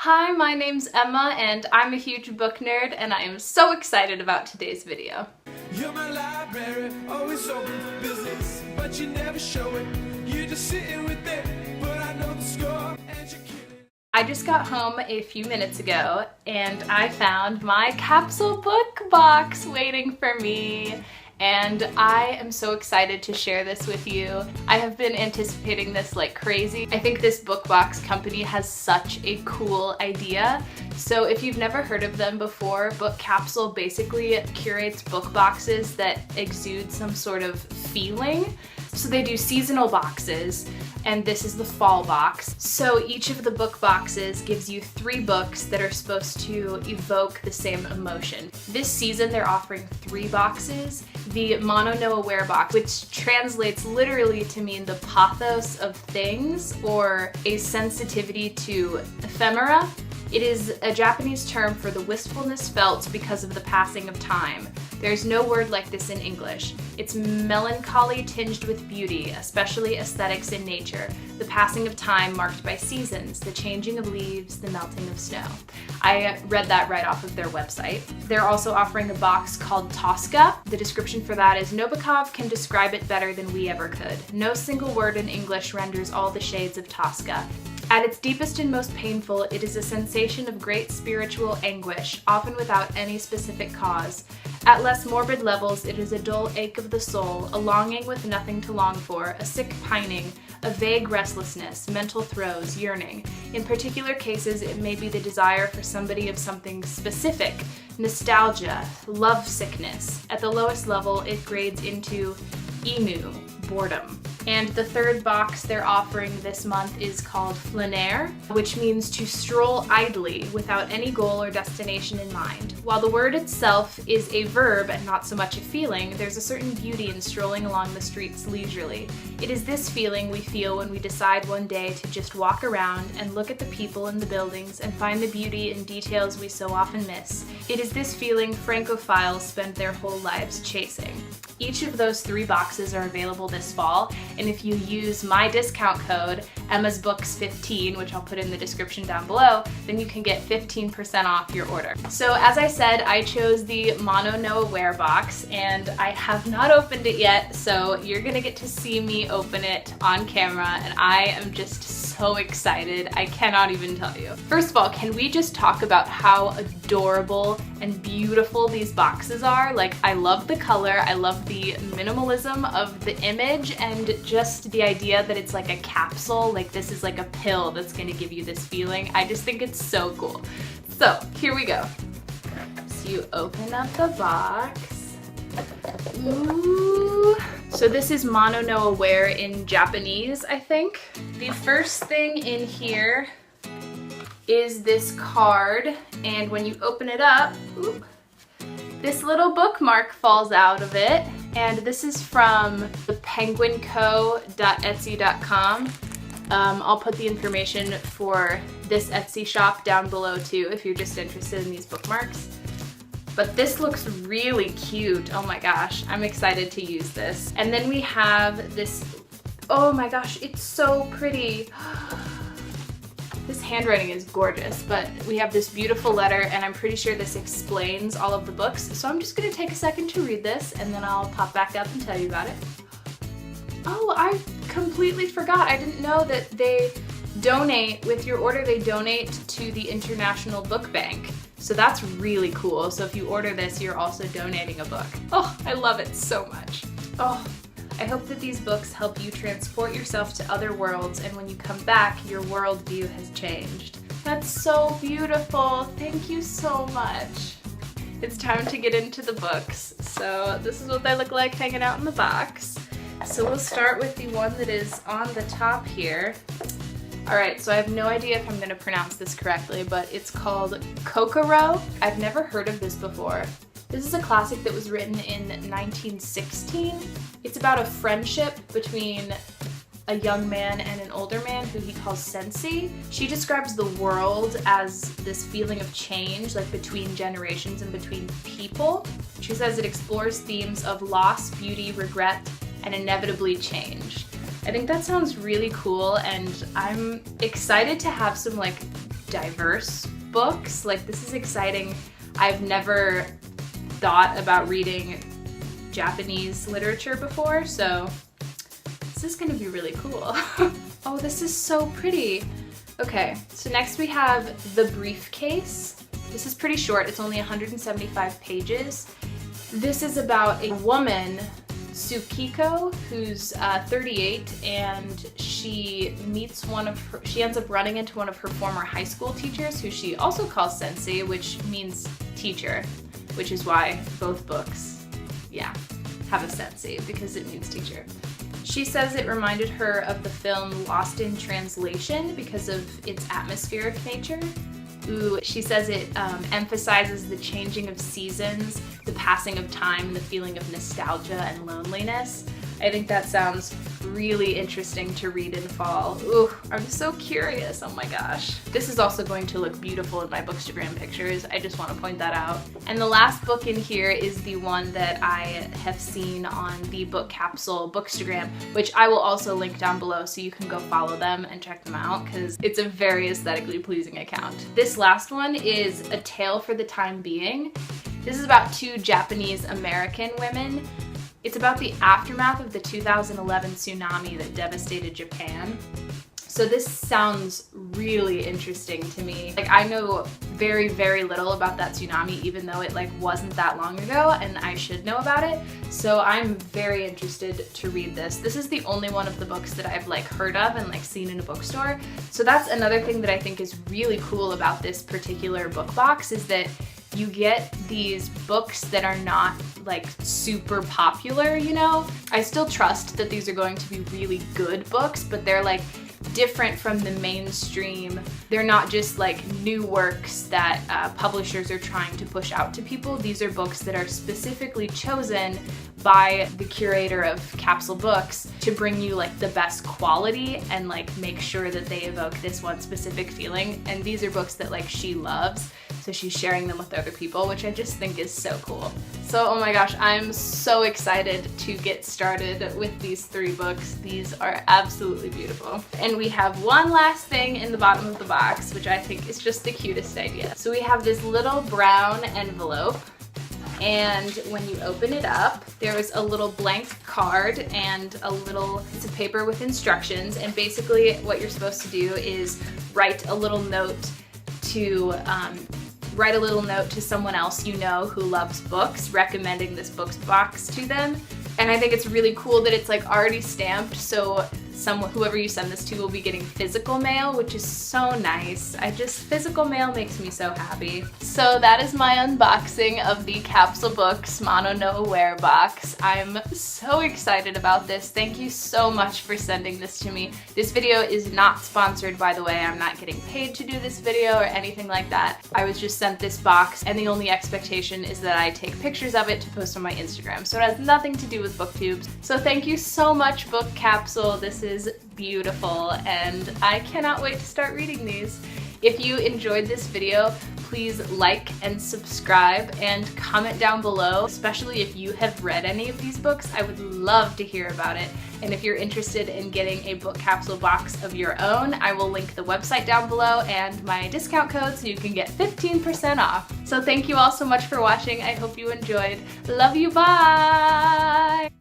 Hi, my name's Emma and I'm a huge book nerd and I am so excited about today's video. You're my library, always open for business, but you never show it. You're just sitting with it, but I know the score and you're killing. I just got home a few minutes ago and I found my Capsule book box waiting for me. And I am so excited to share this with you. I have been anticipating this like crazy. I think this book box company has such a cool idea. So if you've never heard of them before, Book Capsule basically curates book boxes that exude some sort of feeling. So they do seasonal boxes, and this is the fall box. So each of the book boxes gives you 3 books that are supposed to evoke the same emotion. This season they're offering 3 boxes. The Mono No Aware box, which translates literally to mean the pathos of things or a sensitivity to ephemera. It is a Japanese term for the wistfulness felt because of the passing of time. There's no word like this in English. It's melancholy tinged with beauty, especially aesthetics in nature, the passing of time marked by seasons, the changing of leaves, the melting of snow. I read that right off of their website. They're also offering a box called Tosca. The description for that is, Nabokov can describe it better than we ever could. No single word in English renders all the shades of Tosca. At its deepest and most painful, it is a sensation of great spiritual anguish, often without any specific cause. At less morbid levels, it is a dull ache of the soul, a longing with nothing to long for, a sick pining, a vague restlessness, mental throes, yearning. In particular cases, it may be the desire for somebody of something specific, nostalgia, love sickness. At the lowest level, it grades into emu, boredom. And the 3rd box they're offering this month is called Flaner, which means to stroll idly without any goal or destination in mind. While the word itself is a verb and not so much a feeling, there's a certain beauty in strolling along the streets leisurely. It is this feeling we feel when we decide one day to just walk around and look at the people and the buildings and find the beauty in details we so often miss. It is this feeling Francophiles spend their whole lives chasing. Each of those 3 boxes are available this fall, and if you use my discount code, EmmasBooks15, which I'll put in the description down below, then you can get 15% off your order. So as I said, I chose the Mono No Aware box, and I have not opened it yet, so you're gonna get to see me open it on camera, and I am just so excited. I cannot even tell you. First of all, can we just talk about how adorable and beautiful these boxes are? Like, I love the color, I love the minimalism of the image, and just the idea that it's like a capsule, like this is like a pill that's gonna give you this feeling. I just think it's so cool. So here we go. So you open up the box. Ooh. So this is Mono No Aware in Japanese, I think. The first thing in here is this card, and when you open it up, ooh, this little bookmark falls out of it, and this is from the penguinco.etsy.com. I'll put the information for this Etsy shop down below too if you're just interested in these bookmarks. But this looks really cute. Oh my gosh, I'm excited to use this. And then we have this, oh my gosh, it's so pretty. This handwriting is gorgeous, but we have this beautiful letter, and I'm pretty sure this explains all of the books. So I'm just gonna take a second to read this, and then I'll pop back up and tell you about it. Oh, I completely forgot. I didn't know that they donate, with your order, they donate to the International Book Bank. So that's really cool. So if you order this, you're also donating a book. Oh, I love it so much. Oh, I hope that these books help you transport yourself to other worlds, and when you come back, your worldview has changed. That's so beautiful. Thank you so much. It's time to get into the books. So this is what they look like hanging out in the box. So we'll start with the one that is on the top here. Alright, so I have no idea if I'm going to pronounce this correctly, but it's called Kokoro. I've never heard of this before. This is a classic that was written in 1916. It's about a friendship between a young man and an older man who he calls Sensei. She describes the world as this feeling of change, like between generations and between people. She says it explores themes of loss, beauty, regret, and inevitably change. I think that sounds really cool, and I'm excited to have some like diverse books. Like, this is exciting. I've never thought about reading Japanese literature before, so this is gonna be really cool. Oh, this is so pretty. Okay, so next we have The Briefcase. This is pretty short, it's only 175 pages. This is about a woman, Tsukiko, who's 38, and she ends up running into one of her former high school teachers, who she also calls sensei, which means teacher, which is why both books, yeah, have a sensei, because it means teacher. She says it reminded her of the film Lost in Translation because of its atmospheric nature. Ooh, she says it emphasizes the changing of seasons, the passing of time, and the feeling of nostalgia and loneliness. I think that sounds really interesting to read in fall. Ooh, I'm so curious, oh my gosh. This is also going to look beautiful in my Bookstagram pictures, I just want to point that out. And the last book in here is the one that I have seen on the Book Capsule Bookstagram, which I will also link down below so you can go follow them and check them out, because it's a very aesthetically pleasing account. This last one is A Tale for the Time Being. This is about two Japanese American women. It's about the aftermath of the 2011 tsunami that devastated Japan. So this sounds really interesting to me. Like, I know very, very little about that tsunami, even though it wasn't that long ago, and I should know about it. So I'm very interested to read this. This is the only one of the books that I've heard of and seen in a bookstore. So that's another thing that I think is really cool about this particular book box, is that you get these books that are not super popular, you know? I still trust that these are going to be really good books, but they're different from the mainstream. They're not just new works that publishers are trying to push out to people. These are books that are specifically chosen by the curator of Capsule Books to bring you the best quality and make sure that they evoke this one specific feeling. And these are books that she loves, so she's sharing them with other people, which I just think is so cool. So, oh my gosh, I'm so excited to get started with these 3 books. These are absolutely beautiful. And we have one last thing in the bottom of the box, which I think is just the cutest idea. So we have this little brown envelope, and when you open it up, there is a little blank card and a little piece of paper with instructions, and basically what you're supposed to do is write a little note to someone else you know who loves books, recommending this book box to them. And I think it's really cool that it's already stamped, so whoever you send this to will be getting physical mail, which is so nice. Physical mail makes me so happy. So that is my unboxing of the Capsule Books Mono no Aware box. I'm so excited about this. Thank you so much for sending this to me. This video is not sponsored, by the way. I'm not getting paid to do this video or anything like that. I was just sent this box, and the only expectation is that I take pictures of it to post on my Instagram. So it has nothing to do with booktubes. So thank you so much, Book Capsule. This is beautiful, and I cannot wait to start reading these. If you enjoyed this video, please like and subscribe and comment down below, especially if you have read any of these books. I would love to hear about it. And if you're interested in getting a Book Capsule box of your own, I will link the website down below and my discount code so you can get 15% off. So thank you all so much for watching. I hope you enjoyed. Love you, bye!